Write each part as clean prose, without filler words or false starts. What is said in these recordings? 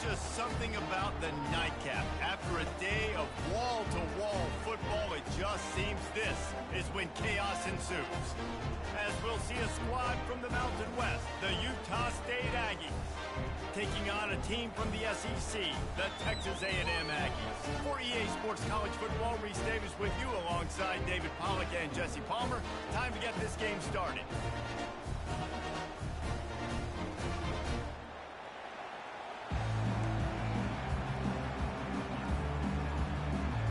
just something about the nightcap. After a day of wall-to-wall football, it just seems this is when chaos ensues. As we'll see a squad from the Mountain West, the Utah State Aggies, taking on a team from the SEC, the Texas A&M Aggies. For EA Sports College Football, Reese Davis with you alongside David Pollack and Jesse Palmer. Time to get this game started.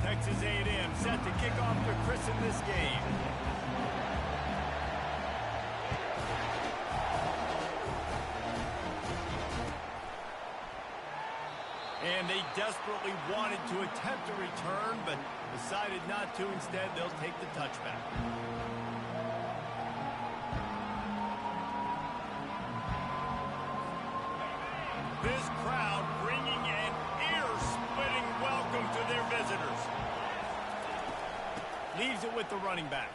Texas A&M set to kick off to christen this game. And they desperately wanted to attempt a return, but decided not to. Instead, they'll take the touchback. This crowd bringing an ear-splitting welcome to their visitors. Leaves it with the running back.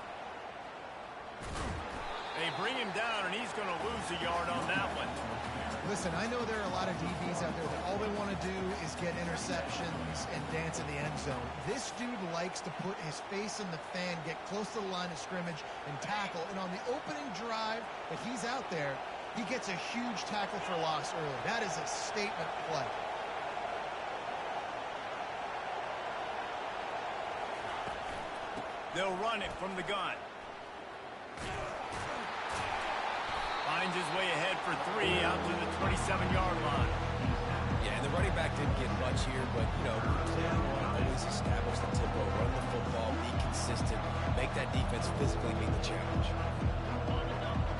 They bring him down, and he's going to lose a yard on that one. Listen, I know there are a lot of DBs out there that all they want to do is get interceptions and dance in the end zone. This dude likes to put his face in the fan, get close to the line of scrimmage, and tackle. And on the opening drive that he's out there, he gets a huge tackle for loss early. That is a statement play. They'll run it from the gun. Finds his way ahead for 3 out to the 27-yard line. Yeah, and the running back didn't get much here, but, you know, clearly want to always establish the tempo, run the football, be consistent, make that defense physically meet the challenge.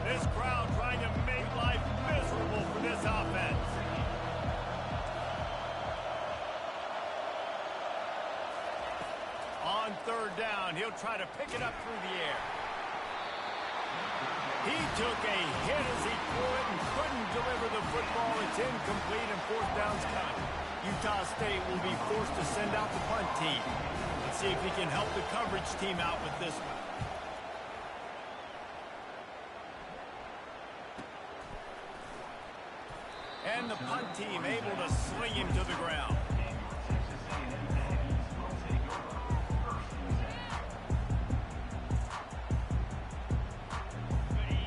This crowd trying to make life miserable for this offense. On third down, he'll try to pick it up through the air. He took a hit as he threw it and couldn't deliver the football. It's incomplete and fourth down's coming. Utah State will be forced to send out the punt team. Let's see if he can help the coverage team out with this one. And the punt team able to sling him to the ground.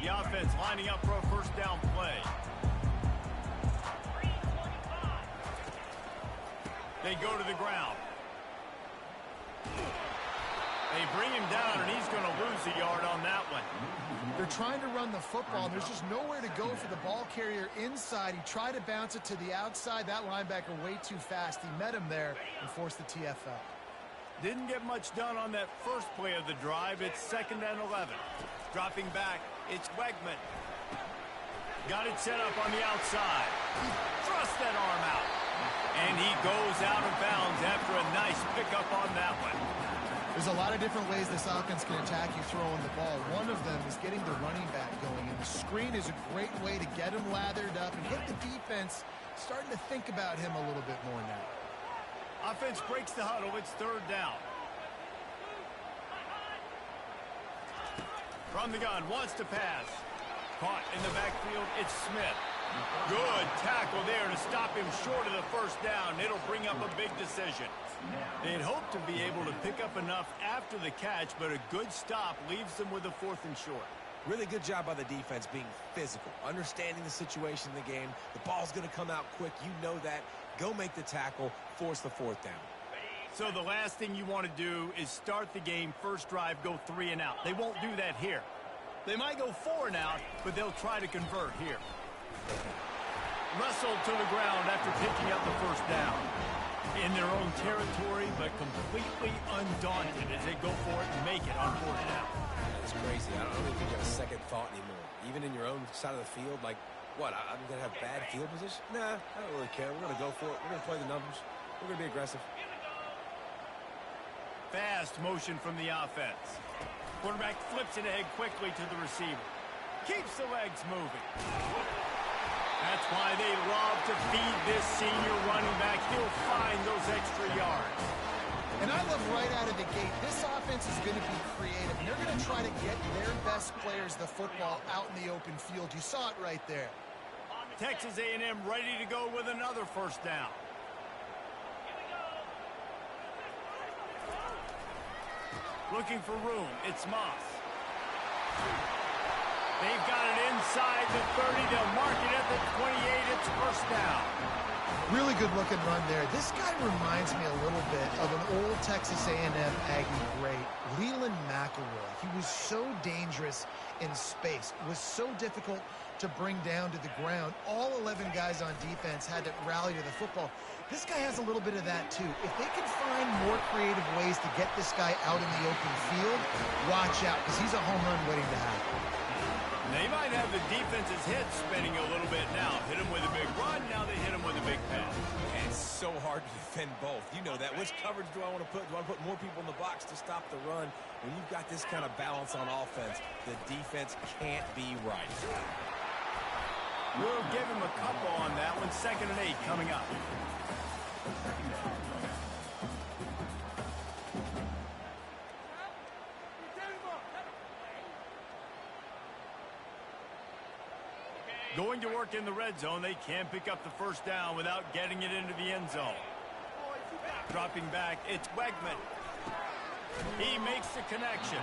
The offense lining up for a first down play. They go to the ground. They bring him down, and he's going to lose a yard on that one. They're trying to run the football, and there's just nowhere to go for the ball carrier inside. He tried to bounce it to the outside. That linebacker way too fast. He met him there and forced the TFL. Didn't get much done on that first play of the drive. It's 2nd and 11. Dropping back, it's Wegman. Got it set up on the outside. He thrusts that arm out. And he goes out of bounds after a nice pickup on that one. There's a lot of different ways this offense can attack you throwing the ball. One of them is getting the running back going. And the screen is a great way to get him lathered up and get the defense starting to think about him a little bit more now. Offense breaks the huddle. It's third down. From the gun, wants to pass. Caught in the backfield, it's Smith. Good tackle there to stop him short of the first down. It'll bring up a big decision. They'd hoped to be able to pick up enough after the catch, but a good stop leaves them with a 4th and short. Really good job by the defense being physical, understanding the situation in the game. The ball's going to come out quick. You know that. Go make the tackle, force the 4th down. So the last thing you want to do is start the game, first drive, go 3 and out. They won't do that here. They might go 4 and out, but they'll try to convert here. Wrestled to the ground after picking up the first down. In their own territory, but completely undaunted as they go for it and make it on 4th down. That's crazy. I don't even think you have a second thought anymore. Even in your own side of the field, like, what, I'm going to have bad field position? Nah, I don't really care. We're going to go for it. We're going to play the numbers. We're going to be aggressive. Fast motion from the offense. Quarterback flips it ahead quickly to the receiver. Keeps the legs moving. That's why they love to feed this senior running back. He'll find those extra yards. And I love right out of the gate, this offense is going to be creative. And they're going to try to get their best players the football out in the open field. You saw it right there. Texas A&M ready to go with another first down. Looking for room. It's Moss. They've got it inside the 30. They'll mark it at the 28. It's first down. Really good looking run there. This guy reminds me a little bit of an old Texas A&M Aggie great, Leland McElroy. He was so dangerous in space, was so difficult to bring down to the ground. All 11 guys on defense had to rally to the football. This guy has a little bit of that too. If they can find more creative ways to get this guy out in the open field, watch out, because he's a home run waiting to happen. They might have the defense's head spinning a little bit now. Hit him with a big run, now they hit him with a big pass. And it's so hard to defend both. You know that. Which coverage do I want to put? Do I want to put more people in the box to stop the run? When you've got this kind of balance on offense, the defense can't be right. We'll give him a couple on that one. 2nd and 8 coming up. Going to work in the red zone. They can't pick up the first down without getting it into the end zone. Dropping back, it's Wegman. He makes the connection.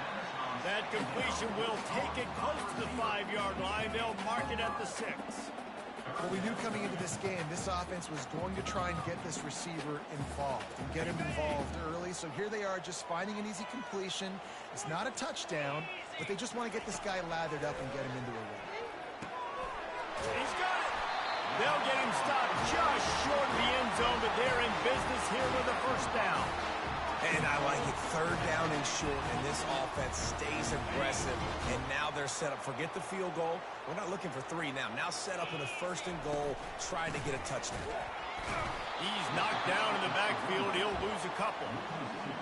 That completion will take it close to the 5-yard line. They'll mark it at the 6. Well, we knew coming into this game, this offense was going to try and get this receiver involved and get him involved early. So here they are just finding an easy completion. It's not a touchdown, but they just want to get this guy lathered up and get him into a run. He's got it. They'll get him stopped just short of the end zone, but they're in business here with a first down. And I like it. 3rd down and short, and this offense stays aggressive. And now they're set up. Forget the field goal. We're not looking for 3 now. Now set up in a 1st and goal, trying to get a touchdown. He's knocked down in the backfield. He'll lose a couple.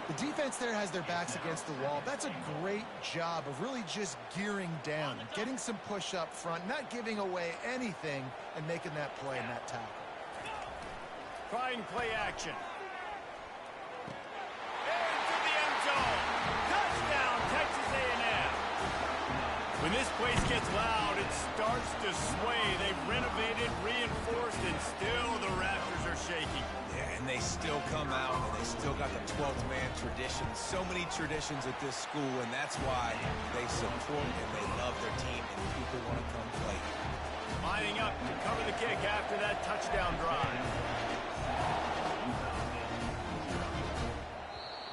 The defense there has their backs against the wall. That's a great job of really just gearing down, getting some push up front, not giving away anything, and making that play and that tackle. Trying play action. Into the end zone. Touchdown, Texas A&M. When this place gets loud, it starts to sway. They've renovated, reinforced, and still the Raptors are shaking. Yeah, and they still come out, and they still got the 12th man tradition. So many traditions at this school, and that's why they support and they love their team, and people want to come play. Lining up to cover the kick after that touchdown drive.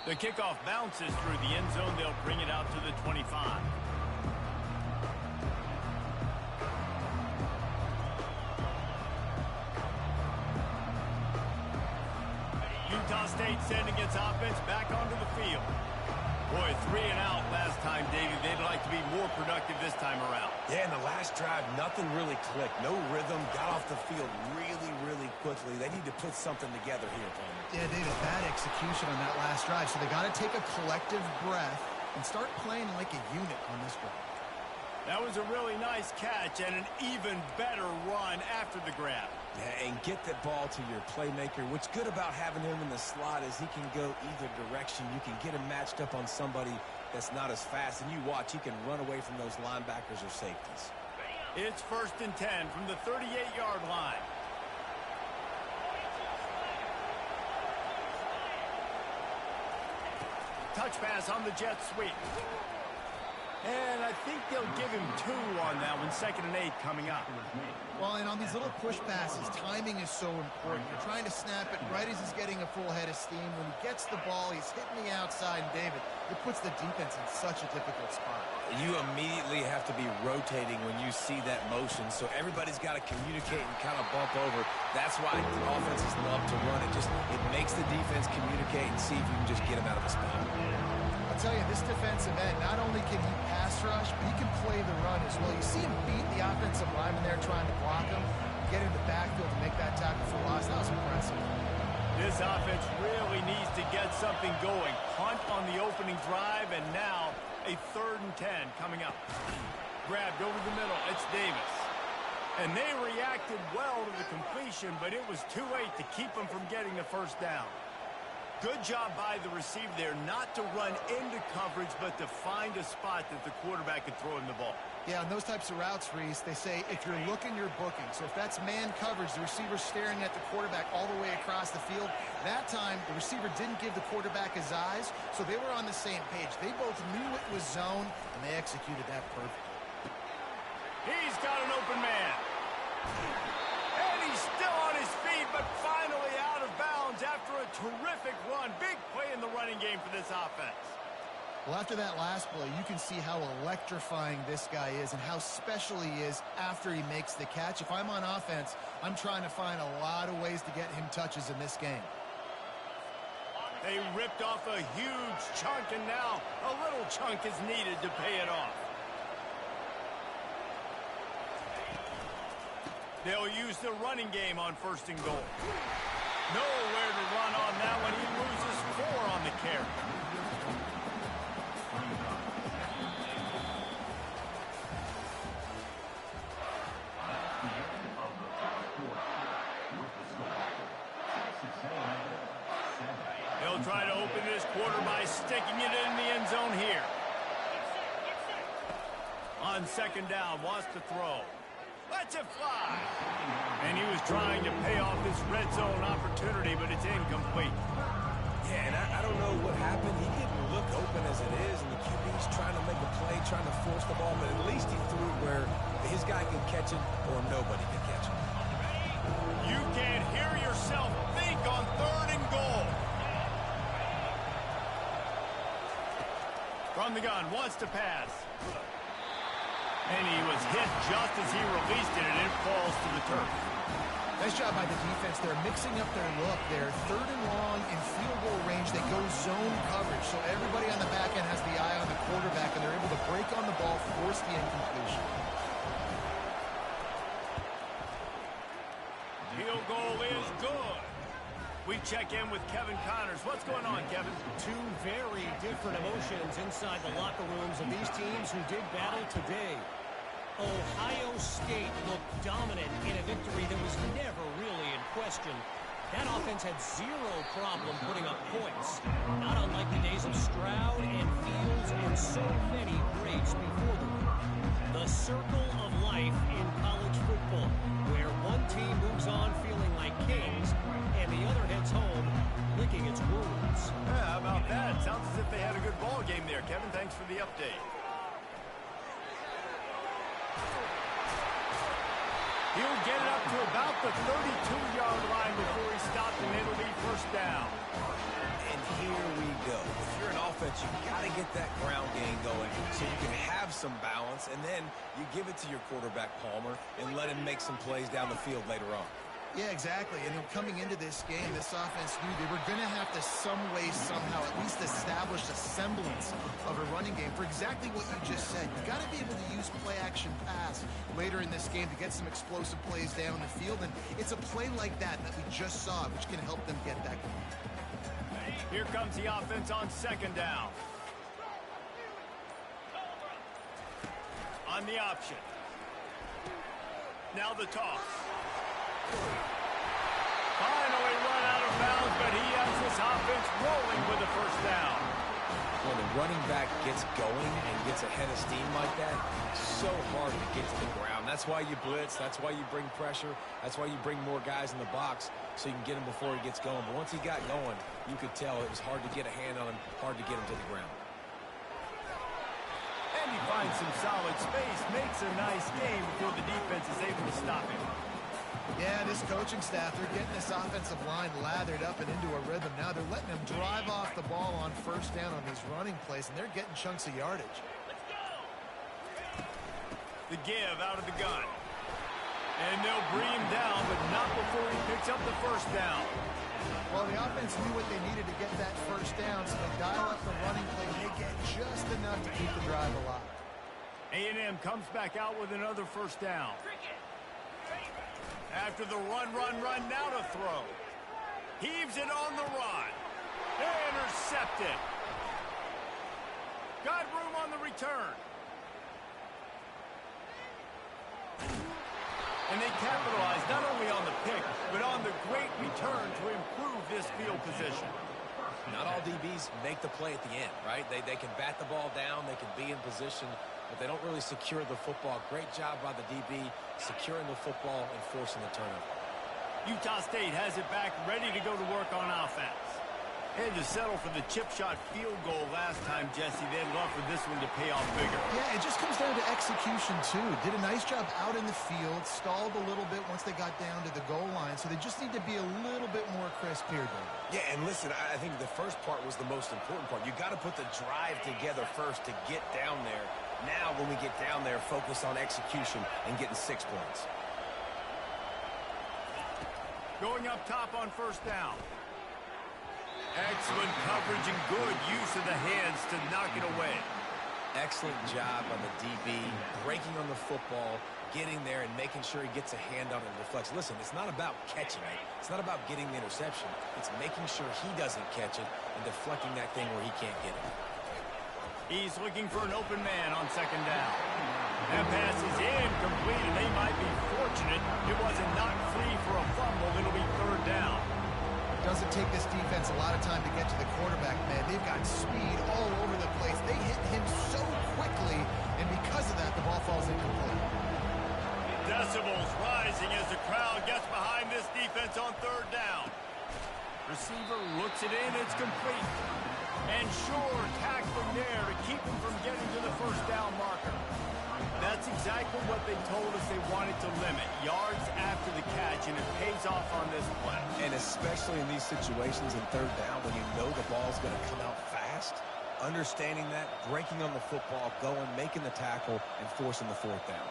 The kickoff bounces through the end zone. They'll bring it out to the 25. Utah State sending its offense back onto the field. Boy, 3 and out last time, Davey. They'd like to be more productive this time around. Yeah, in the last drive, nothing really clicked. No rhythm, got off the field really quickly. They need to put something together here, Tony. Yeah, David, bad execution on that last drive. So they got to take a collective breath and start playing like a unit on this one. That was a really nice catch and an even better run after the grab. Yeah, and get the ball to your playmaker. What's good about having him in the slot is he can go either direction. You can get him matched up on somebody that's not as fast, and you watch, he can run away from those linebackers or safeties. It's 1st and 10 from the 38-yard line. Touch pass on the jet sweep. And I think they'll give him 2 on that one. 2nd and 8 coming up. Well, and on these little push passes, timing is so important. You're trying to snap it right as he's getting a full head of steam. When he gets the ball, he's hitting the outside. And, David, it puts the defense in such a difficult spot. You immediately have to be rotating when you see that motion. So everybody's got to communicate and kind of bump over. That's why offenses love to run it. It makes the defense communicate and see if you can just get him out of a spot. I'll tell you, this defensive end, not only can he pass rush, but he can play the run as well. You see him beat the offensive lineman there trying to block him, get in the backfield to make that tackle for loss. That was impressive. This offense really needs to get something going. Punt on the opening drive, and now a 3rd and 10 coming up. Grabbed over the middle. It's Davis. And they reacted well to the completion, but it was too late to keep them from getting the first down. Good job by the receiver there not to run into coverage, but to find a spot that the quarterback can throw him the ball. Yeah, on those types of routes, Reese, they say if you're looking, you're booking. So if that's man coverage, the receiver's staring at the quarterback all the way across the field. That time, the receiver didn't give the quarterback his eyes, so they were on the same page. They both knew it was zone, and they executed that perfectly. He's got an open man. And he's still on his feet, but finally out of bounds after a terrific run. Big play in the running game for this offense. Well, after that last play, you can see how electrifying this guy is and how special he is after he makes the catch. If I'm on offense, I'm trying to find a lot of ways to get him touches in this game. They ripped off a huge chunk, and now a little chunk is needed to pay it off. They'll use the running game on 1st and goal. Nowhere to run on that one. He loses 4 on the carry. They'll try to open this quarter by sticking it in the end zone here. On 2nd down, wants to throw. Lets it fly. And he was trying to pay off this red zone opportunity, but it's incomplete. Yeah, and I don't know what happened. He didn't look open as it is, and the QB's trying to make a play, trying to force the ball, but at least he threw it where his guy could catch it or nobody could catch it. You can't hear yourself think on 3rd and goal. From the gun, wants to pass. And he was hit just as he released it, and it falls to the turf. Nice job by the defense. They're mixing up their look. They're 3rd and long in field goal range. They go zone coverage, so everybody on the back end has the eye on the quarterback, and they're able to break on the ball, force the incompletion. Field goal is good. We check in with Kevin Connors. What's going on, Kevin? Two very different emotions inside the locker rooms of these teams who did battle today. Ohio State looked dominant in a victory that was never really in question. That offense had 0 problem putting up points, not unlike the days of Stroud and Fields and so many greats before them. The circle of life in college football, where one team moves on feeling like kings and the other heads home licking its wounds. Yeah, how about that? Sounds as if they had a good ball game there, Kevin. Thanks for the update. He'll get it up to about the 32-yard line before he stopped, and it'll be 1st down. And here we go. If you're an offense, you've got to get that ground game going so you can have some balance, and then you give it to your quarterback, Palmer, and let him make some plays down the field later on. Yeah, exactly. And coming into this game, this offense knew they were going to have to some way, somehow, at least establish a semblance of a running game for exactly what you just said. You got to be able to use play-action pass later in this game to get some explosive plays down the field. And it's a play like that we just saw, which can help them get that going. Here comes the offense on 2nd down. On the option. Now the toss. Finally run out of bounds, but he has this offense rolling with a 1st down. When the running back gets going and gets ahead of steam like that, it's so hard to get to the ground. That's why you blitz. That's why you bring pressure. That's why you bring more guys in the box so you can get him before he gets going. But once he got going, you could tell it was hard to get a hand on him, hard to get him to the ground. And he finds some solid space, makes a nice game before the defense is able to stop him. Yeah, this coaching staff, they're getting this offensive line lathered up and into a rhythm. Now they're letting them drive off the ball on 1st down on these running plays, and they're getting chunks of yardage. The give out of the gun. And they'll bring him down, but not before he picks up the 1st down. Well, the offense knew what they needed to get that 1st down, so they dial up the running play. They get just enough to keep the drive alive. A&M comes back out with another 1st down. After the run, now to throw. Heaves it on the run. Intercepted. Got room on the return. And they capitalize not only on the pick, but on the great return to improve this field position. Not all DBs make the play at the end, right? They can bat the ball down, they can be in position, but they don't really secure the football. Great job by the DB securing the football and forcing the turnover. Utah State has it back, ready to go to work on offense. And to settle for the chip shot field goal last time, Jesse, they'd love for this one to pay off bigger. Yeah, it just comes down to execution, too. Did a nice job out in the field, stalled a little bit once they got down to the goal line, so they just need to be a little bit more crisp here, David. Yeah, and listen, I think the first part was the most important part. You got to put the drive together first to get down there. Now, when we get down there, focus on execution and getting 6 points. Going up top on first down. Excellent coverage and good use of the hands to knock it away. Excellent job on the DB, breaking on the football, getting there and making sure he gets a hand on it and deflects. Listen, it's not about catching it. It's not about getting the interception. It's making sure he doesn't catch it and deflecting that thing where he can't get it. He's looking for an open man on second down. That pass is incomplete, and they might be fortunate it wasn't knocked free for a fumble. It'll be third down. Doesn't take this defense a lot of time to get to the quarterback, man. They've got speed all over the place. They hit him so quickly, and because of that, the ball falls incomplete. Decibels rising as the crowd gets behind this defense on third down. Receiver looks it in, it's complete. And sure, tackling there to keep him from getting to the first down marker. That's exactly what they told us they wanted to limit. Yards after the catch, and it pays off on this play. And especially in these situations in third down when you know the ball's going to come out fast, understanding that, breaking on the football, going, making the tackle, and forcing the fourth down.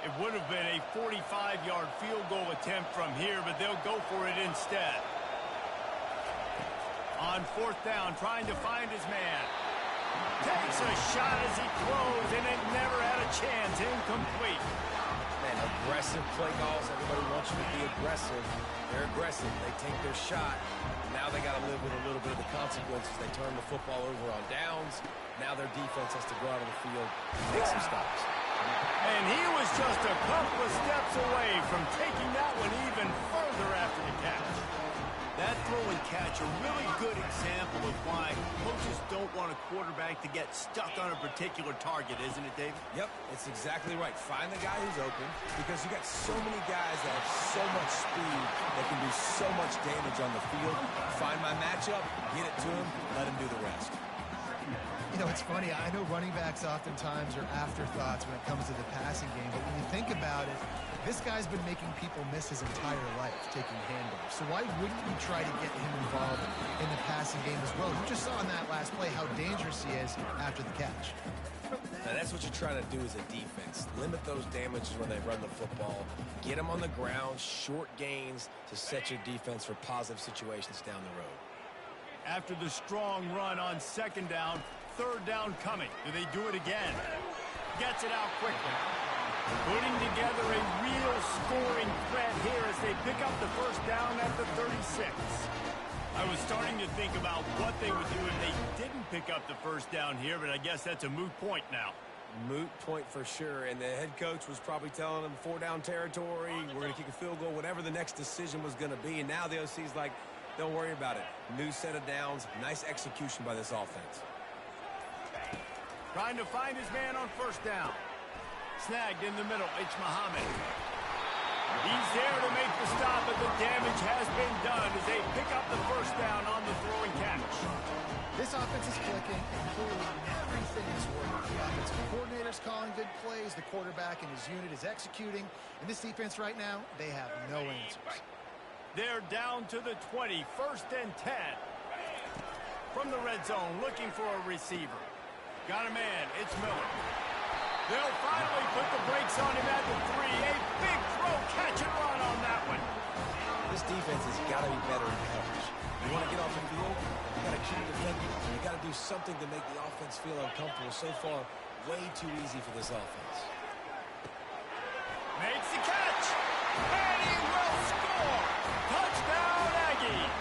It would have been a 45-yard field goal attempt from here, but they'll go for it instead. On fourth down, trying to find his man. Takes a shot as he throws, and it never had a chance. Incomplete. Man, aggressive play calls. Everybody wants you to be aggressive. They're aggressive. They take their shot. Now they got to live with a little bit of the consequences. They turn the football over on downs. Now their defense has to go out on the field and make some stops. And he was just a couple of steps away from taking that one even further after the catch. That throw and catch, a really good example of why coaches don't want a quarterback to get stuck on a particular target, isn't it, David? Yep, it's exactly right. Find the guy who's open because you got so many guys that have so much speed that can do so much damage on the field. Find my matchup, get it to him, let him do the rest. You know, it's funny. I know running backs oftentimes are afterthoughts when it comes to the passing game, but when you think about it, this guy's been making people miss his entire life taking handoffs. So why wouldn't you try to get him involved in the passing game as well? You just saw in that last play how dangerous he is after the catch. Now that's what you're trying to do as a defense. Limit those damages when they run the football. Get them on the ground, short gains to set your defense for positive situations down the road. After the strong run on second down, third down coming. Do they do it again? Gets it out quickly. Putting together a real scoring threat here as they pick up the first down at the 36. I was starting to think about what they would do if they didn't pick up the first down here, but I guess that's a moot point now. Moot point for sure, and the head coach was probably telling them 4-down territory, we're going to kick a field goal, whatever the next decision was going to be, and now the OC's like, don't worry about it. New set of downs, nice execution by this offense. Trying to find his man on first down. Snagged in the middle, it's Muhammad. He's there to make the stop, but the damage has been done as they pick up the first down on the throwing catch. This offense is clicking, and clearly everything is working. The offensive coordinator's calling good plays, the quarterback and his unit is executing, and this defense right now, they have no answers. They're down to the 20, first and 10. From the red zone, looking for a receiver. Got a man, it's Miller. They'll finally put the brakes on him at the 3. A big throw, catch and run on that one. This defense has got to be better in coverage. You want to get off the field, you got to keep defending. You got to do something to make the offense feel uncomfortable. So far, way too easy for this offense. Makes the catch, and he will score. Touchdown, Aggies.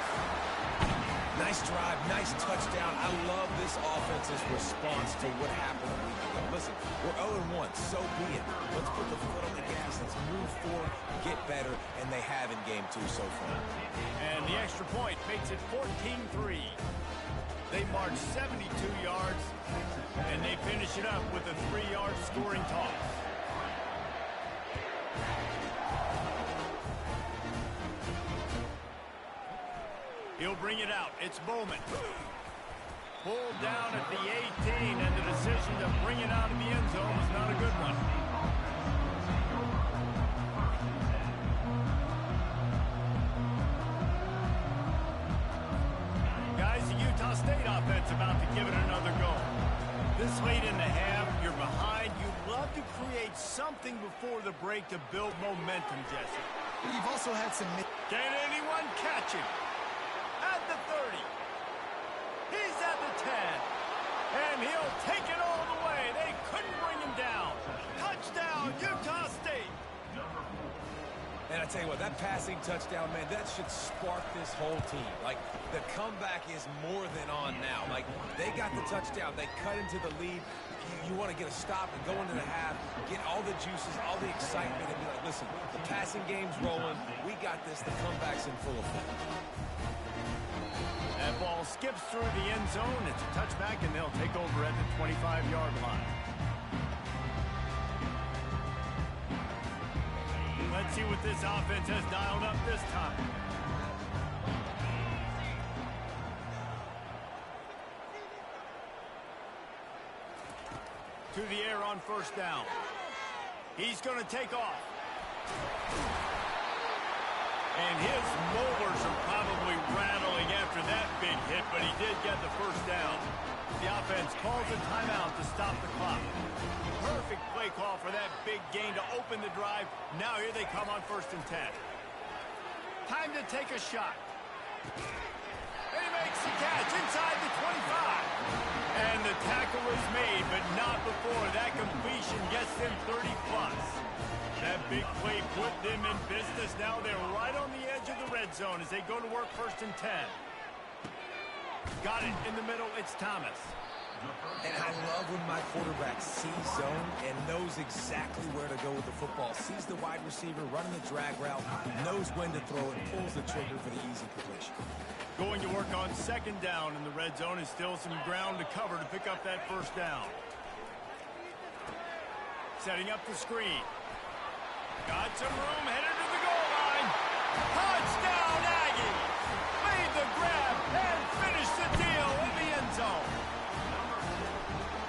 Nice drive, nice touchdown. I love this offense's response to what happened a week ago. Listen, we're 0-1, so be it. Let's put the foot on the gas. Let's move forward, get better, and they have in game 2 so far. And the extra point makes it 14-3. They march 72 yards, and they finish it up with a 3-yard scoring toss. He'll bring it out. It's Bowman. Pulled down at the 18, and the decision to bring it out of the end zone was not a good one. Guys, the Utah State offense about to give it another go. This late in the half, you're behind. You'd love to create something before the break to build momentum, Jesse. You've also had some... Can anyone catch him? At the 30. He's at the 10. And he'll take it all the way. They couldn't bring him down. Touchdown, Utah State. And I tell you what, that passing touchdown, man, that should spark this whole team. Like, the comeback is more than on now. Like, they got the touchdown. They cut into the lead. You want to get a stop and go into the half, get all the juices, all the excitement, and be like, listen, the passing game's rolling. We got this. The comeback's in full effect. That ball skips through the end zone. It's a touchback, and they'll take over at the 25-yard line. Let's see what this offense has dialed up this time. To the air on first down. He's going to take off. And his molars are probably rattling after that big hit, but he did get the first down. The offense calls a timeout to stop the clock. Perfect play call for that big gain to open the drive. Now here they come on 1st and 10. Time to take a shot. And he makes the catch inside the 25. And the tackle is made, but not before that completion gets them 30+. That big play put them in business. Now they're right on the edge of the red zone as they go to work 1st and 10. Got it in the middle. It's Thomas. And I love when my quarterback sees zone and knows exactly where to go with the football. Sees the wide receiver running the drag route, knows when to throw it, pulls the trigger for the easy completion. Going to work on 2nd down in the red zone is still some ground to cover to pick up that 1st down. Setting up the screen. Got some room, headed to the goal line. Touchdown, Aggies! Made the grab and finished the deal in the end zone.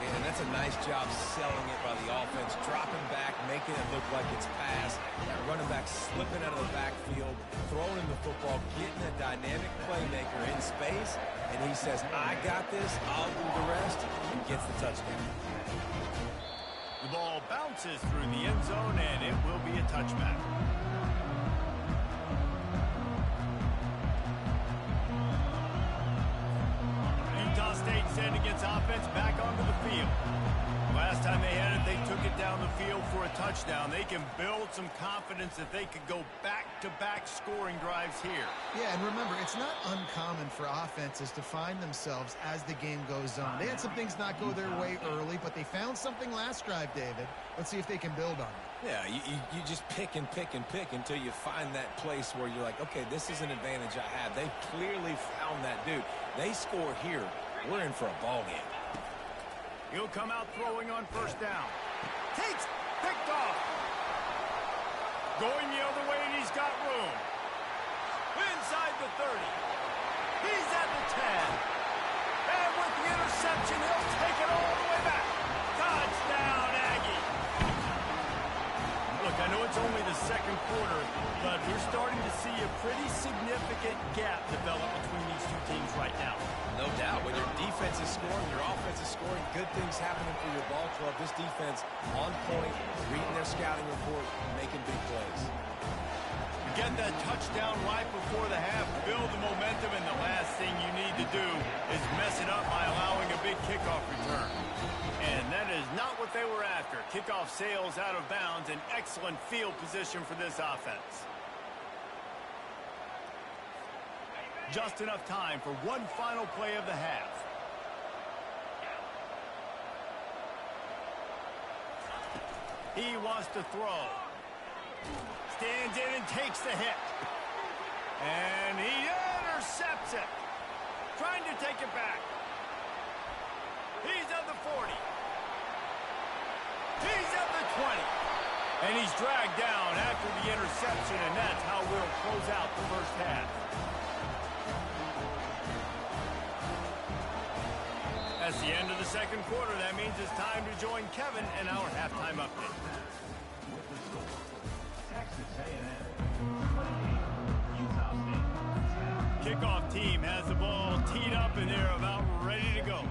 And that's a nice job selling it by the offense, dropping back, making it look like it's pass. That running back slipping out of the backfield, throwing the football, getting a dynamic playmaker in space, and he says, I got this, I'll do the rest, and gets the touchdown. The ball bounces through the end zone, and it will be a touchback. Utah State sending its offense back onto the field. Last time they had it, they took it down the field for a touchdown. They can build some confidence that they could go back-to-back scoring drives here. Yeah, and remember, it's not uncommon for offenses to find themselves as the game goes on. They had some things not go their way early, but they found something last drive, David. Let's see if they can build on it. Yeah, you just pick and pick and pick until you find that place where you're like, okay, this is an advantage I have. They clearly found that dude. They score here. We're in for a ball game. He'll come out throwing on 1st down. Picked off. Going the other way, and he's got room. Inside the 30. He's at the 10. And with the interception, he'll take it all the way back. Touchdown, Aggie. Look, I know it's only the 2nd quarter, but we're starting to see a pretty significant gap develop between these two teams right now. No doubt. When your defense is scoring, your offense is scoring, good things happening for your ball club. This defense on point, reading their scouting report, making big plays. Get that touchdown right before the half, build the momentum, and the last thing you need to do is mess it up by allowing a big kickoff return. And that is not what they were after. Kickoff sails out of bounds, an excellent field position for this offense. just enough time for one final play of the half. He wants to throw. Stands in and takes the hit. And he intercepts it. Trying to take it back. He's at the 40. He's at the 20. And he's dragged down after the interception, and that's how we'll close out the first half. That's the end of the second quarter. That means it's time to join Kevin in our halftime update. Kickoff team has the ball teed up, and they're about ready to go.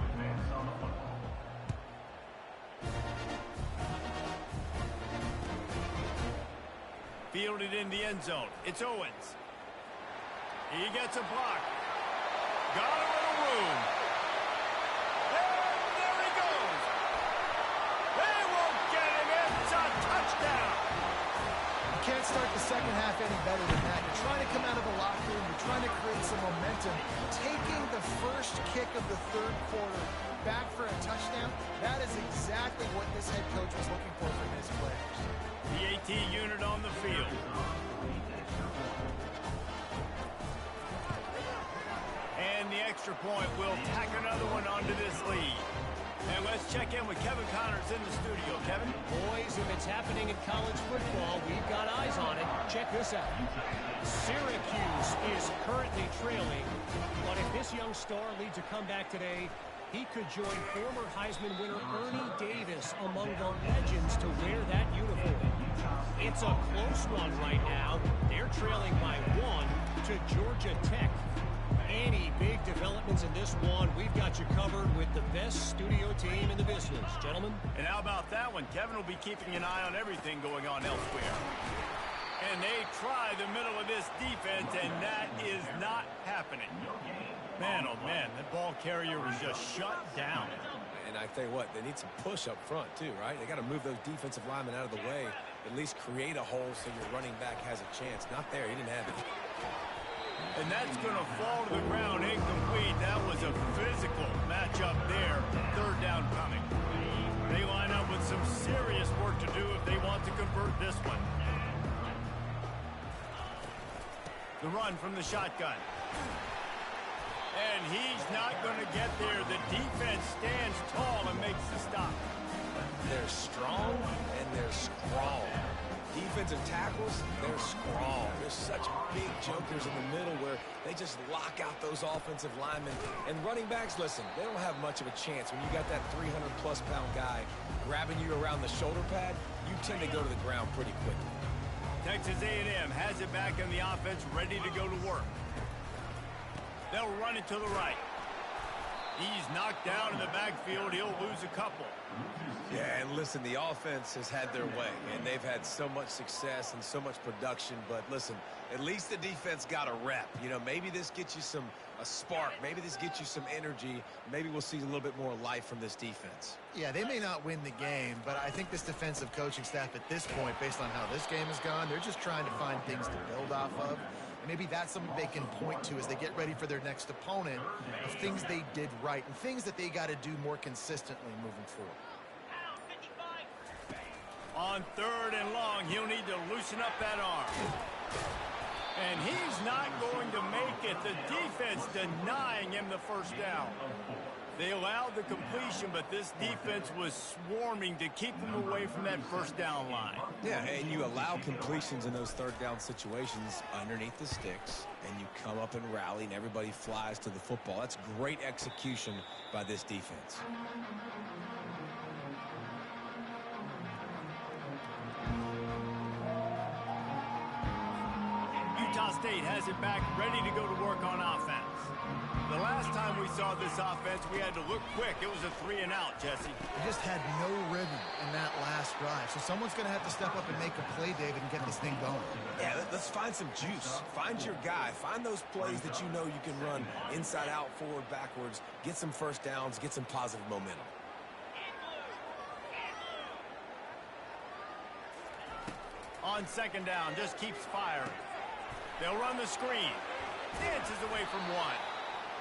Fielded in the end zone. It's Owens. He gets a block. Got a little room. And there he goes. They won't get him. It's a touchdown. You can't start the second half any better than that. You're trying to come out of the locker room. You're trying to create some momentum. Taking the first kick of the third quarter back for a touchdown, that is exactly what this head coach was looking for from his players. The AT unit on the field. And the extra point will tack another one onto this lead. And let's check in with Kevin Connors in the studio. Kevin? Boys, if it's happening in college football, we've got eyes on it. Check this out. Syracuse is currently trailing, but if this young star leads a comeback today, he could join former Heisman winner Ernie Davis among the legends to wear that uniform. It's a close one right now. They're trailing by 1 to Georgia Tech. Any big developments in this one, we've got you covered with the best studio team in the business. Gentlemen? And how about that one? Kevin will be keeping an eye on everything going on elsewhere. And they try the middle of this defense, and that is not happening. Man, oh man, that ball carrier was just shut down. And I tell you what, they need some push up front too, right? They got to move those defensive linemen out of the way, at least create a hole so your running back has a chance. Not there, he didn't have it. And that's going to fall to the ground incomplete. That was a physical matchup there. Third down coming. They line up with some serious work to do if they want to convert this one. The run from the shotgun. And he's not going to get there. The defense stands tall and makes the stop. They're strong and they're scrawl. Defensive tackles, they're scrawl. There's such big jokers in the middle where they just lock out those offensive linemen. And running backs, listen, they don't have much of a chance. When you got that 300-plus pound guy grabbing you around the shoulder pad, you tend to go to the ground pretty quickly. Texas A&M has it back in the offense, ready to go to work. They'll run it to the right. He's knocked down in the backfield. He'll lose a couple. Yeah, and listen, the offense has had their way, and they've had so much success and so much production. But listen, at least the defense got a rep. You know, maybe this gets you a spark. Maybe this gets you some energy. Maybe we'll see a little bit more life from this defense. Yeah, they may not win the game, but I think this defensive coaching staff at this point, based on how this game has gone, they're just trying to find things to build off of. Maybe that's something they can point to as they get ready for their next opponent of things they did right and things that they got to do more consistently moving forward. On third and long, he'll need to loosen up that arm. And he's not going to make it. The defense denying him the first down. They allowed the completion, but this defense was swarming to keep them away from that first down line. Yeah, and you allow completions in those third down situations underneath the sticks, and you come up and rally, and everybody flies to the football. That's great execution by this defense. Utah State has it back, ready to go to work on offense. The last time we saw this offense, we had to look quick. It was a 3-and-out, Jesse. We just had no rhythm in that last drive. So someone's going to have to step up and make a play, David, and get this thing going. Yeah, let's find some juice. Find your guy. Find those plays that you know you can run inside out, forward, backwards. Get some first downs. Get some positive momentum. On second down, just keeps firing. They'll run the screen. dances away from one.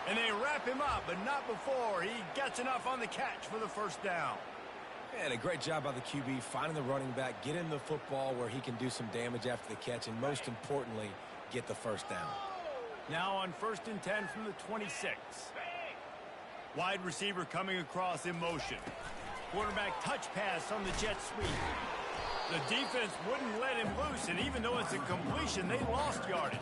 And they wrap him up, but not before he gets enough on the catch for the first down. And a great job by the QB finding the running back, get him the football where he can do some damage after the catch, and most importantly, get the first down. Now on 1st and 10 from the 26. Wide receiver coming across in motion. Quarterback touch pass on the jet sweep. The defense wouldn't let him loose, and even though it's a completion, they lost yardage.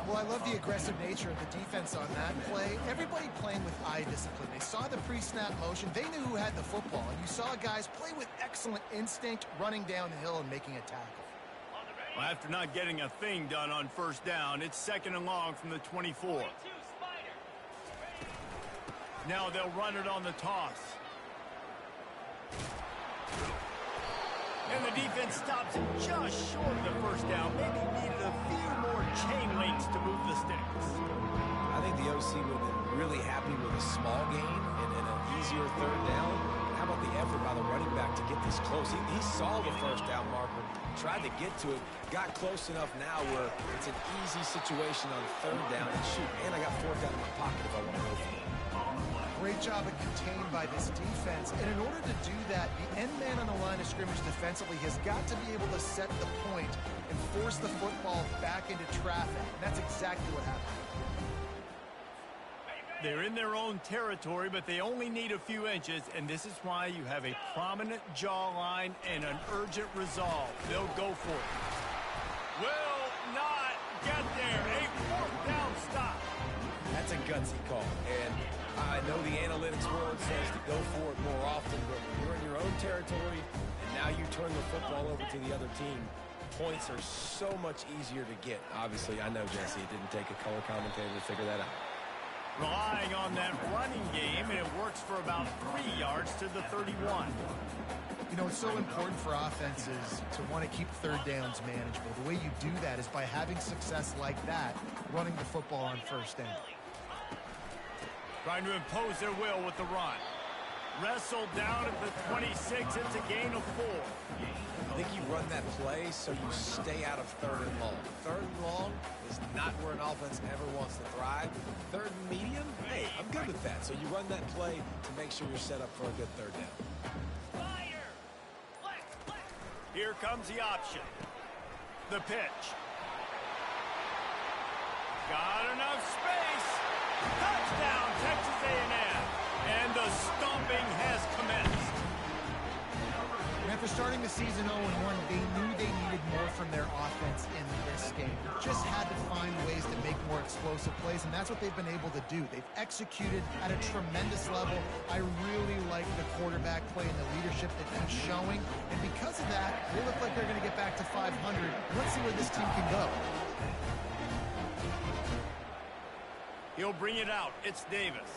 Well, I love the aggressive nature of the defense on that play. Everybody playing with eye discipline. They saw the pre-snap motion. They knew who had the football, and you saw guys play with excellent instinct, running downhill and making a tackle. Well, after not getting a thing done on 1st down, it's 2nd and long from the 24. Now they'll run it on the toss. And the defense stops him just short of the 1st down. Maybe needed a few more chain links to move the sticks. I think the OC would have been really happy with a small gain and an easier 3rd down. How about the effort by the running back to get this close? He saw the 1st down marker, tried to get to it, got close enough now where it's an easy situation on 3rd down. And shoot, and I got 4th down in my pocket if I want to go for it. Great job of contained by this defense. And in order to do that, the end man on the line of scrimmage defensively has got to be able to set the point and force the football back into traffic. And that's exactly what happened. They're in their own territory, but they only need a few inches, and this is why you have a prominent jawline and an urgent resolve. They'll go for it. Will not get there. A 4th down stop. That's a gutsy call, and I know the analytics world says to go for it more often, but when you're in your own territory and now you turn the football over to the other team, points are so much easier to get. Obviously, I know, Jesse, it didn't take a color commentator to figure that out. Relying on that running game, and it works for about 3 yards to the 31. You know, it's so important for offenses to want to keep 3rd downs manageable. The way you do that is by having success like that, running the football on 1st down. Trying to impose their will with the run. Wrestled down at the 26. It's a gain of 4. I think you run that play so you stay out of 3rd and long. 3rd and long is not where an offense ever wants to thrive. 3rd and medium, hey, I'm good with that. So you run that play to make sure you're set up for a good 3rd down. Here comes the option. The pitch. Got enough space. Touchdown, Texas A&M. And the stomping has commenced. And after starting the season 0-1, they knew they needed more from their offense in this game. Just had to find ways to make more explosive plays, and that's what they've been able to do. They've executed at a tremendous level. I really like the quarterback play and the leadership that he's showing. And because of that, they look like they're going to get back to 500. Let's see where this team can go. He'll bring it out. It's Davis.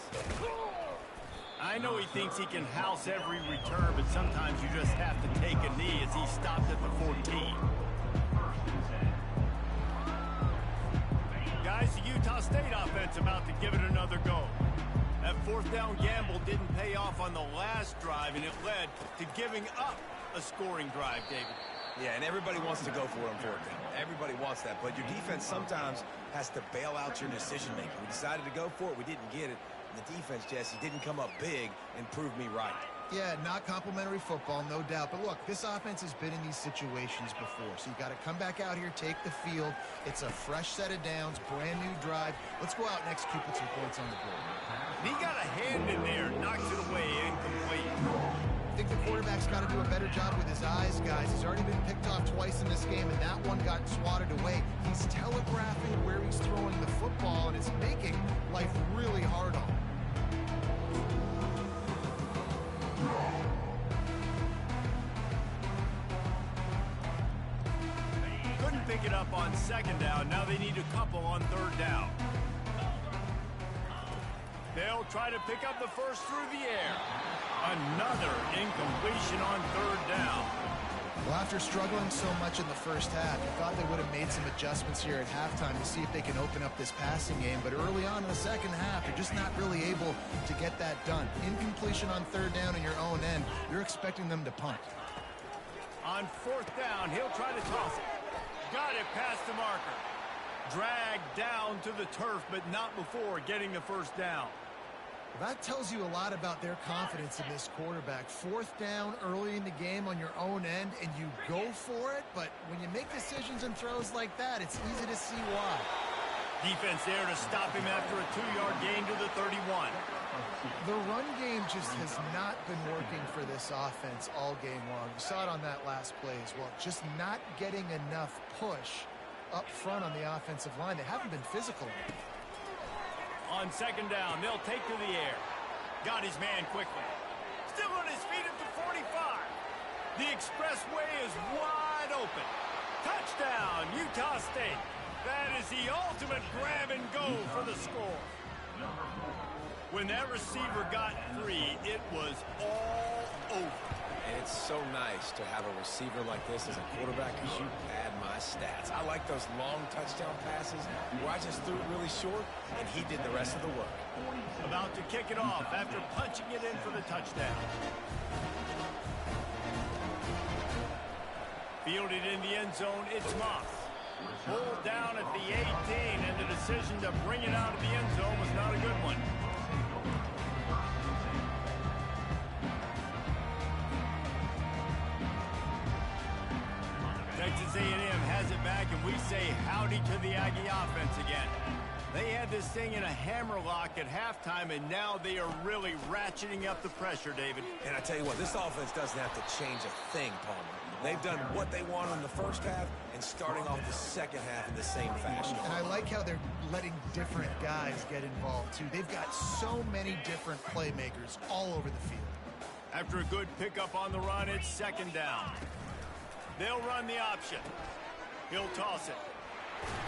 I know he thinks he can house every return, but sometimes you just have to take a knee as he stopped at the 14. Guys, the Utah State offense about to give it another go. That 4th down gamble didn't pay off on the last drive, and it led to giving up a scoring drive, David. Yeah, and everybody wants to go for it on 4th down. Everybody wants that, but your defense sometimes has to bail out your decision-making. We decided to go for it. We didn't get it. And the defense, Jesse, didn't come up big and prove me right. Yeah, not complimentary football, no doubt. But look, this offense has been in these situations before. So you got to come back out here, take the field. It's a fresh set of downs, brand new drive. Let's go out and execute with some points on the board. He got a hand in there, knocks it away, incomplete. I think the quarterback's got to do a better job with his eyes, guys. He's already been picked off twice in this game, and that one got swatted away. He's telegraphing where he's throwing the football, and it's making life really hard on him. Couldn't pick it up on 2nd down. Now they need a couple on 3rd down. They'll try to pick up the first through the air. Another incompletion on 3rd down. Well, after struggling so much in the first half, you thought they would have made some adjustments here at halftime to see if they can open up this passing game. But early on in the second half, you're just not really able to get that done. Incompletion on 3rd down in your own end, you're expecting them to punt. On 4th down, he'll try to toss it. Got it past the marker. Dragged down to the turf, but not before getting the first down. That tells you a lot about their confidence in this quarterback. Fourth down early in the game on your own end, and you go for it, but when you make decisions and throws like that, it's easy to see why. Defense there to stop him after a 2-yard gain to the 31. The run game just has not been working for this offense all game long. You saw it on that last play as well. Just not getting enough push up front on the offensive line. They haven't been physical enough. On second down, they'll take to the air. Got his man quickly. Still on his feet at the 45. The expressway is wide open. Touchdown, Utah State. That is the ultimate grab and go for the score. When that receiver got free, it was all over. And it's so nice to have a receiver like this as a quarterback because you pad my stats. I like those long touchdown passes where I just threw it really short and he did the rest of the work. About to kick it off after punching it in for the touchdown. Fielded in the end zone, it's Moss. Pulled down at the 18, and the decision to bring it out of the end zone was not a good one. Texas A&M has it back, and we say howdy to the Aggie offense again. They had this thing in a hammerlock at halftime, and now they are really ratcheting up the pressure, David. And I tell you what, this offense doesn't have to change a thing, Palmer. They've done what they want in the first half and starting off the second half in the same fashion. And I like how they're letting different guys get involved, too. They've got so many different playmakers all over the field. After a good pickup on the run, it's second down. They'll run the option. He'll toss it.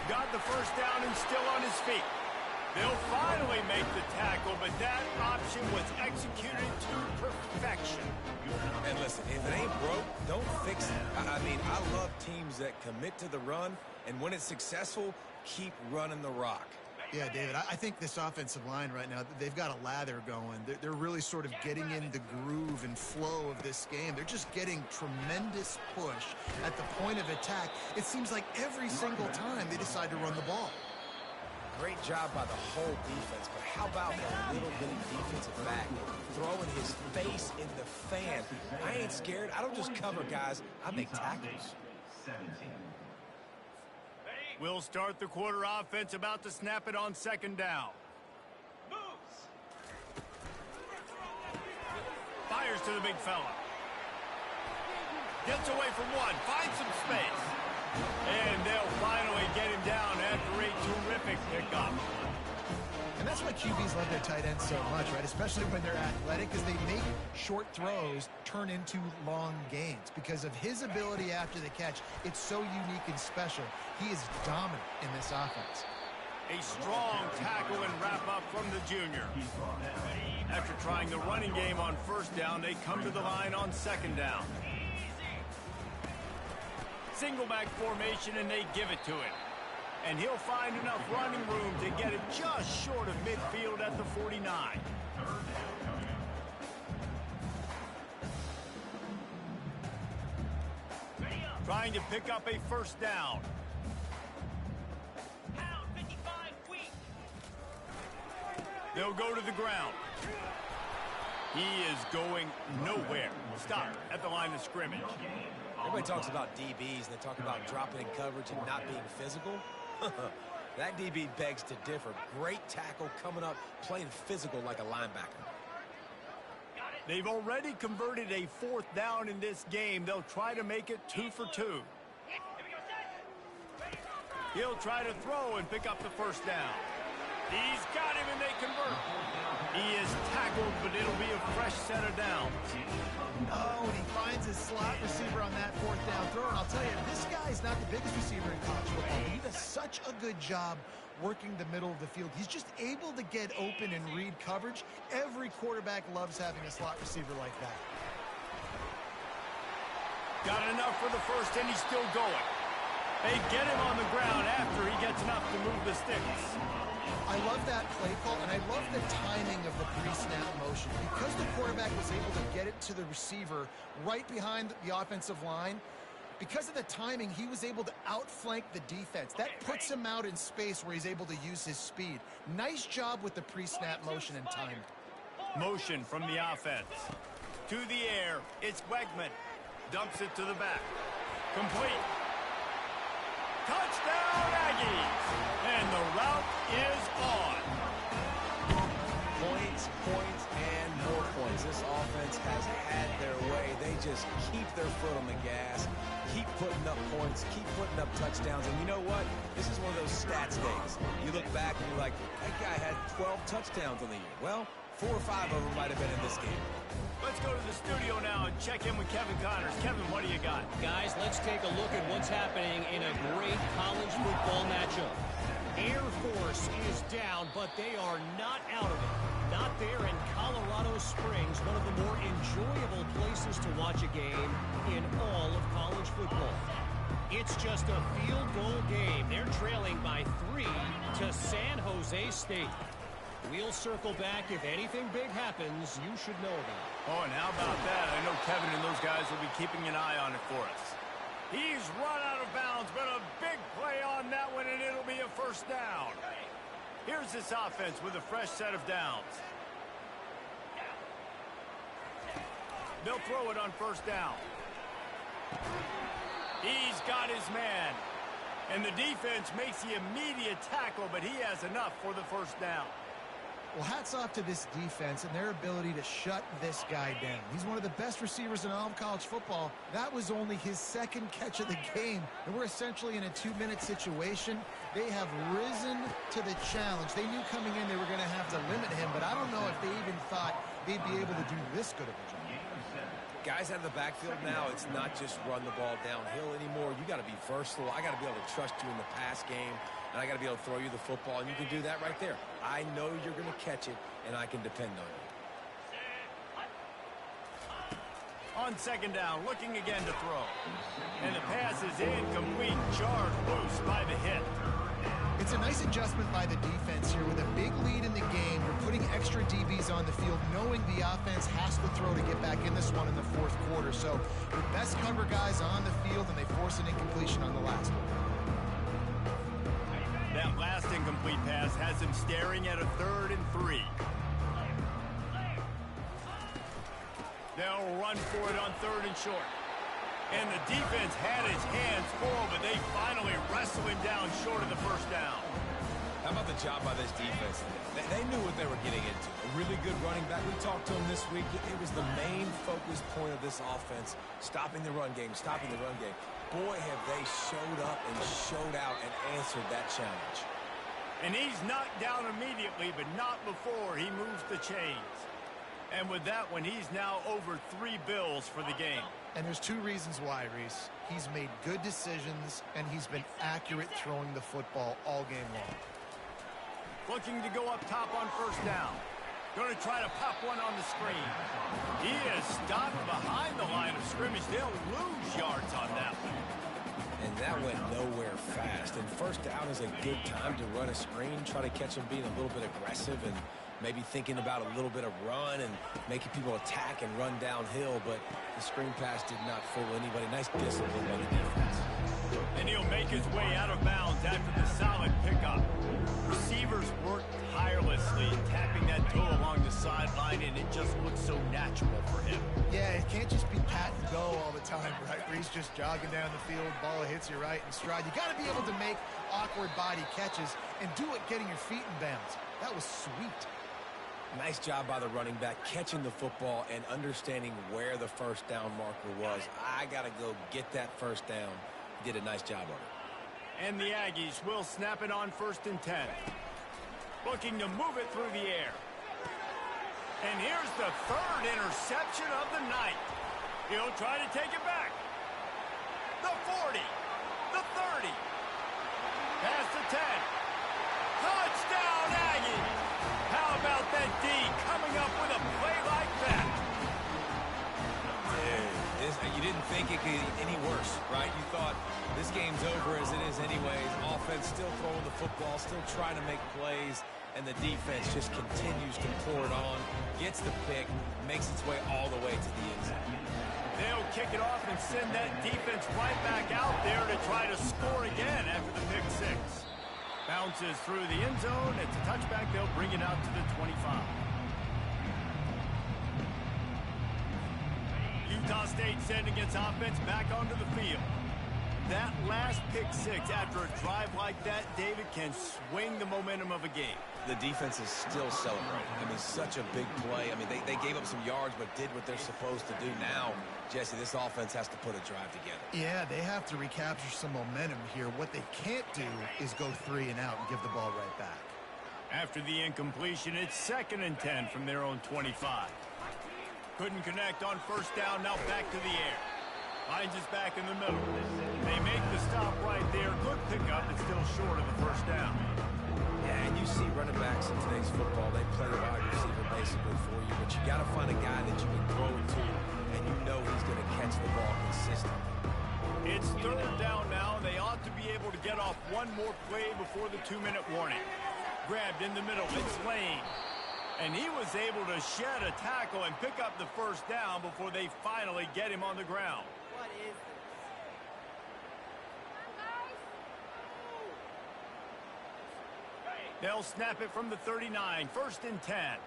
Got the first down and still on his feet. They'll finally make the tackle, but that option was executed to perfection. And listen, if it ain't broke, don't fix it. I mean, I love teams that commit to the run, and when it's successful, keep running the rock. Yeah, David, I think this offensive line right now, they've got a lather going. They're really sort of getting in the groove and flow of this game. They're just getting tremendous push at the point of attack. It seems like every single time they decide to run the ball. Great job by the whole defense, but how about the little bitty defensive back throwing his face in the fan? I ain't scared. I don't just cover guys. I make tackles. We'll start the quarter offense, about to snap it on second down. Fires to the big fella. Gets away from one, finds some space. And they'll finally get him down after a terrific pickup. And that's why QBs love their tight ends so much, right? Especially when they're athletic, because they make short throws turn into long gains. Because of his ability after the catch, it's so unique and special. He is dominant in this offense. A strong tackle and wrap up from the junior. After trying the running game on first down, they come to the line on second down. Single back formation, and they give it to him. And he'll find enough running room to get it just short of midfield at the 49. Trying to pick up a first down. They'll go to the ground. He is going nowhere. Stop at the line of scrimmage. Everybody talks about DBs, and they talk about dropping in coverage and not being physical. That DB begs to differ. Great tackle coming up, playing physical like a linebacker. They've already converted a fourth down in this game. They'll try to make it 2 for 2. He'll try to throw and pick up the first down. He's got him, and they convert. He is tackled, but it'll be a fresh set of downs. Oh, and he finds his slot receiver on that fourth down throw. And I'll tell you, this guy's not the biggest receiver in college football. He does such a good job working the middle of the field. He's just able to get open and read coverage. Every quarterback loves having a slot receiver like that. Got enough for the first, and he's still going. They get him on the ground after he gets enough to move the sticks. I love that play call, and I love the timing of the pre-snap motion. Because the quarterback was able to get it to the receiver right behind the offensive line, Because of the timing, he was able to outflank the defense. That puts him out in space where he's able to use his speed. Nice job with the pre-snap motion and timing. Motion from the offense. To the air, it's Wegman. Dumps it to the back. Complete. Touchdown, Aggies! And the route is on. Points, points, and more points. This offense has had their way. They just keep their foot on the gas, keep putting up points, keep putting up touchdowns. And you know what? This is one of those stats days. You look back and you're like, that guy had 12 touchdowns on the year. Well, 4 or 5 of them might have been in this game. Let's go to the studio now and check in with Kevin Connors. Kevin, what do you got? Guys, let's take a look at what's happening in a great college football matchup. Air Force is down, but they are not out of it. Not there in Colorado Springs, one of the more enjoyable places to watch a game in all of college football. It's just a field goal game. They're trailing by 3 to San Jose State. We'll circle back. If anything big happens, you should know about it. Oh, and how about that? I know Kevin and those guys will be keeping an eye on it for us. He's run out of bounds, but a big play on that one, and it'll be a first down. Here's this offense with a fresh set of downs. They'll throw it on first down. He's got his man. And the defense makes the immediate tackle, but he has enough for the first down. Well, hats off to this defense and their ability to shut this guy down. He's one of the best receivers in all of college football. That was only his second catch of the game, and we're essentially in a 2-minute situation. They have risen to the challenge. They knew coming in they were going to have to limit him, but I don't know if they even thought they'd be able to do this good of a job. Guys out of the backfield now, it's not just run the ball downhill anymore. You got to be versatile. I got to be able to trust you in the pass game, and I got to be able to throw you the football, and you can do that right there. I know you're going to catch it, and I can depend on you. On second down, looking again to throw. And the pass is incomplete, jarred loose by the hit. It's a nice adjustment by the defense here. With a big lead in the game, you're putting extra DBs on the field, knowing the offense has to throw to get back in this one in the fourth quarter. So your best cover guys on the field, and they force an incompletion on the last one. That last incomplete pass has him staring at a 3rd and 3. They'll run for it on 3rd and short. And the defense had his hands full, but they finally wrestle him down short of the first down. How about the job by this defense? They knew what they were getting into. A really good running back. We talked to him this week. It was the main focus point of this offense, stopping the run game, stopping the run game. Boy, have they showed up and showed out and answered that challenge. And he's knocked down immediately, but not before he moves the chains. And with that one, he's now over 3 bills for the game. And there's 2 reasons why, Reese. He's made good decisions, and he's been accurate throwing the football all game long. Looking to go up top on first down. Going to try to pop one on the screen. He is stopped behind the line of scrimmage. They'll lose yards on that one. And that went nowhere fast. And first down is a good time to run a screen, try to catch him being a little bit aggressive and maybe thinking about a little bit of run and making people attack and run downhill. But the screen pass did not fool anybody. Nice discipline by the defense. And he'll make his way out of bounds after the solid pickup. Receivers worked tirelessly, tapping that toe along the sideline, and it just looks so natural for him. Yeah, it can't just be pat and go all the time, right? Reese just jogging down the field, ball hits you right in stride. You got to be able to make awkward body catches and do it getting your feet in bounds. That was sweet. Nice job by the running back, catching the football and understanding where the first down marker was. I got to go get that first down. He did a nice job of it. And the Aggies will snap it on 1st and 10. Looking to move it through the air. And here's the 3rd interception of the night. He'll try to take it back. The 40. The 30. Past the 10. Touchdown, Aggies! How about that D coming up with a play like that? You didn't think it could get any worse, right? You thought this game's over as it is anyways. Offense still throwing the football, still trying to make plays, and the defense just continues to pour it on. gets the pick, makes its way all the way to the end zone. They'll kick it off and send that defense right back out there to try to score again after the pick six. Bounces through the end zone. It's a touchback. They'll bring it out to the 25. Utah State sending its offense back onto the field. That last pick six after a drive like that, David, can swing the momentum of a game. The defense is still celebrating. I mean, such a big play. I mean, they gave up some yards but did what they're supposed to do. Now, Jesse, this offense has to put a drive together. Yeah, they have to recapture some momentum here. What they can't do is go 3 and out and give the ball right back. After the incompletion, it's 2nd and 10 from their own 25. Couldn't connect on first down, now back to the air. Finds his back in the middle. They make the stop right there. Good pickup, but still short of the first down. Yeah, and you see running backs in today's football, they play the wide receiver basically for you, but you got to find a guy that you can throw it to, and you know he's going to catch the ball consistently. It's 3rd down now. They ought to be able to get off one more play before the 2-minute warning. Grabbed in the middle, it's Lane. And he was able to shed a tackle and pick up the first down before they finally get him on the ground. What is this? They'll snap it from the 39, 1st and 10.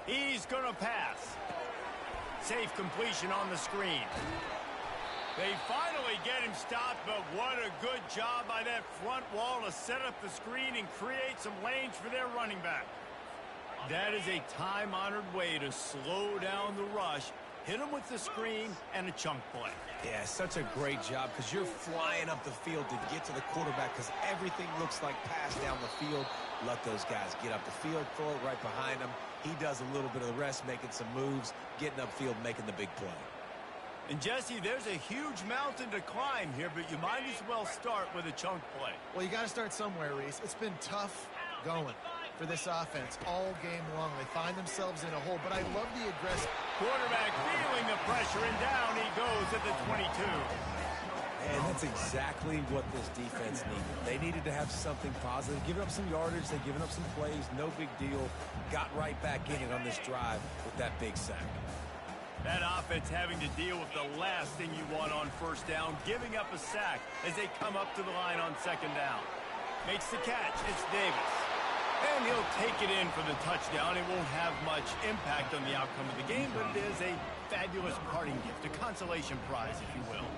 He's going to pass. Safe completion on the screen. They finally get him stopped, but what a good job by that front wall to set up the screen and create some lanes for their running back. That is a time-honored way to slow down the rush, hit him with the screen, and a chunk play. Yeah, such a great job because you're flying up the field to get to the quarterback because everything looks like pass down the field. Let those guys get up the field, throw it right behind them. He does a little bit of the rest, making some moves, getting upfield, making the big play. And, Jesse, there's a huge mountain to climb here, but you might as well start with a chunk play. Well, you got to start somewhere, Reese. It's been tough going for this offense all game long. They find themselves in a hole, but I love the aggressive. Quarterback feeling the pressure, and down he goes at the 22. And that's exactly what this defense needed. They needed to have something positive. Giving up some yardage, they've given up some plays, no big deal. Got right back in it on this drive with that big sack. That offense having to deal with the last thing you want on first down, giving up a sack as they come up to the line on 2nd down. Makes the catch. It's Davis. And he'll take it in for the touchdown. It won't have much impact on the outcome of the game, but it is a fabulous parting gift, a consolation prize, if you will.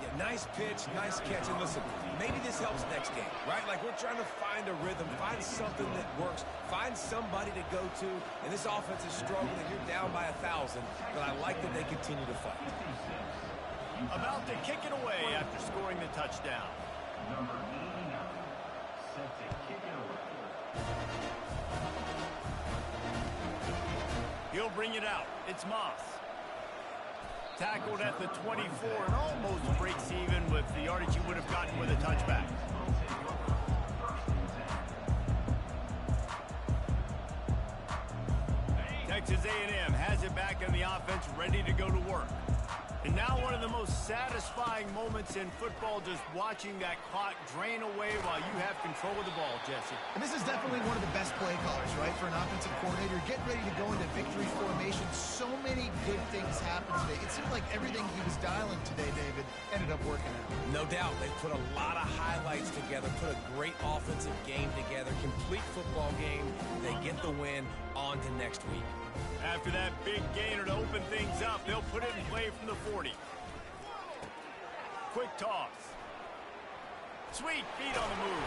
Yeah, nice pitch, nice catch. And listen, maybe this helps next game, right? Like we're trying to find a rhythm, find something that works, find somebody to go to. And this offense is struggling. You're down by 1,000, but I like that they continue to fight. About to kick it away after scoring the touchdown. Number 89, set to kick it away. He'll bring it out. It's Moss. Tackled at the 24 and almost breaks even with the yardage he would have gotten with a touchback. Texas A&M has it back in the offense, ready to go to work. And now one of the most satisfying moments in football, just watching that clock drain away while you have control of the ball, Jesse. And this is definitely one of the best play callers, right, for an offensive coordinator. Get ready to go into victory formation. So many good things happened today. It seemed like everything he was dialing today, David, ended up working out. No doubt. They put a lot of highlights together, put a great offensive game together, complete football game. They get the win. On to next week. After that big gainer to open things up, they'll put it in play from the 40. Quick toss. Sweet feet on the move.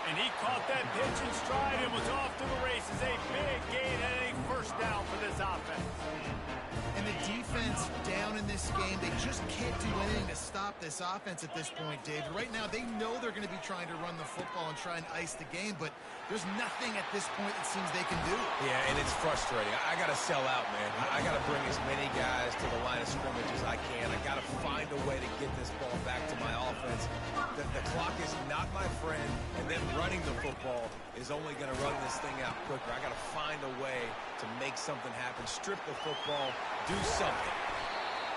And he caught that pitch in stride and was off to the races. A big gain and a first down for this offense. And the defense down in this game, they just can't do anything to stop this offense at this point, Dave. Right now, they know they're going to be trying to run the football and try and ice the game, but there's nothing at this point it seems they can do. Yeah, and it's frustrating. I got to sell out, man. I got to bring as many guys to the line of scrimmage as I can. I got to find a way to get this ball back to my offense. The clock is not my friend, and then running the football is only going to run this thing out quicker. I got to find a way to make something happen, strip the football, do something.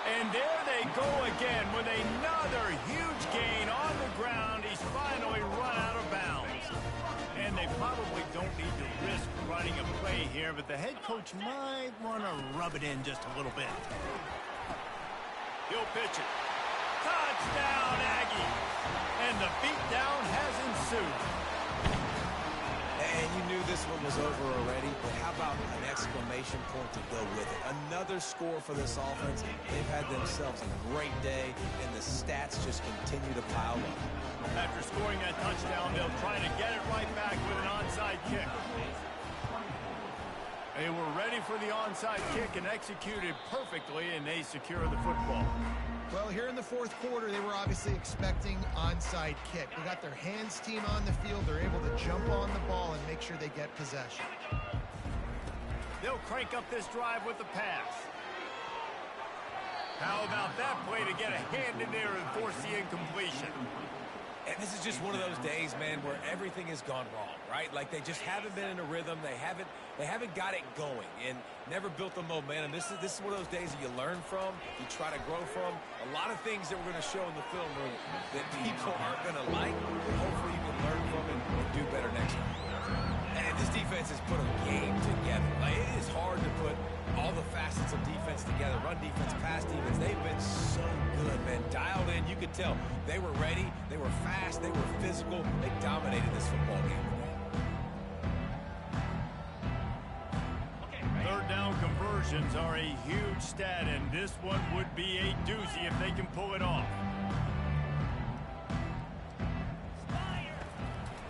And there they go again with another huge gain on the ground. He's finally run out of bounds. And they probably don't need to risk running a play here, but the head coach might want to rub it in just a little bit. He'll pitch it. Touchdown, Aggies! And the beatdown has ensued. And you knew this one was over already, but how about an exclamation point to go with it? Another score for this offense. They've had themselves a great day, and the stats just continue to pile up. After scoring that touchdown, they'll try to get it right back with an onside kick. They were ready for the onside kick and executed perfectly, and they secure the football. Well, here in the fourth quarter, they were obviously expecting onside kick. They got their hands team on the field. They're able to jump on the ball and make sure they get possession. They'll crank up this drive with the pass. How about that play to get a hand in there and force the incompletion? And this is just one of those days, man, where everything has gone wrong, right? Like they just haven't been in a rhythm. They haven't got it going and never built the momentum. This is one of those days that you learn from, you try to grow from. A lot of things that we're going to show in the film room that people aren't going to like, but hopefully you can learn from it and do better next time. And this defense has put a game together. Like, it is hard to put all the facets of defense together. Run defense, pass defense. They've been so good, man. Dialed in. You could tell they were ready. They were fast. They were physical. They dominated this football game today. Third down conversions are a huge stat, and this one would be a doozy if they can pull it off.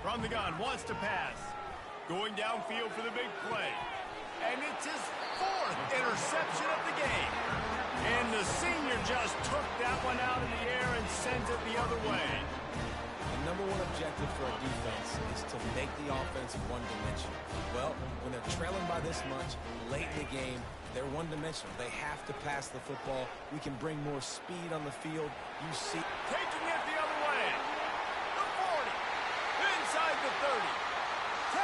From the gun, wants to pass. Going downfield for the big play. And it's his fourth interception of the game. And the senior just took that one out of the air and sends it the other way. The number one objective for a defense is to make the offense one-dimensional. Well, when they're trailing by this much, late in the game, they're one-dimensional. They have to pass the football. We can bring more speed on the field. You see... Taking it the other way. The 40. Inside the 30. 10.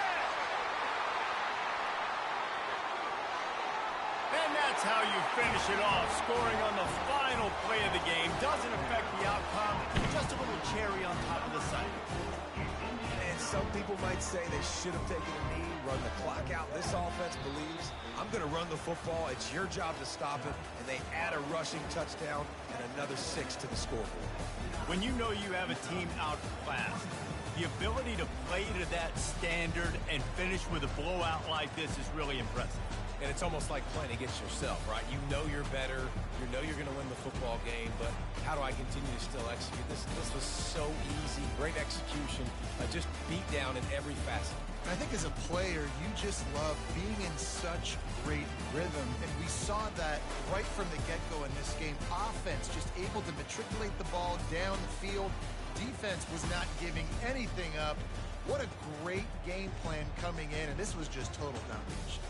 And that's how you finish it off. Scoring on the final play of the game doesn't affect the outcome. Just a little cherry on top of the sundae. And some people might say they should have taken a knee, run the clock out. This offense believes, I'm going to run the football. It's your job to stop it. And they add a rushing touchdown and another 6 to the scoreboard. When you know you have a team outclassed, the ability to play to that standard and finish with a blowout like this is really impressive. And it's almost like playing against yourself, right? You know you're better. You know you're going to win the football game, but how do I continue to still execute this? This was so easy. Great execution. Just beat down in every facet. I think as a player, you just love being in such great rhythm, and we saw that right from the get-go in this game. Offense just able to matriculate the ball down the field. Defense was not giving anything up. What a great game plan coming in, and this was just total domination.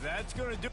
That's going to do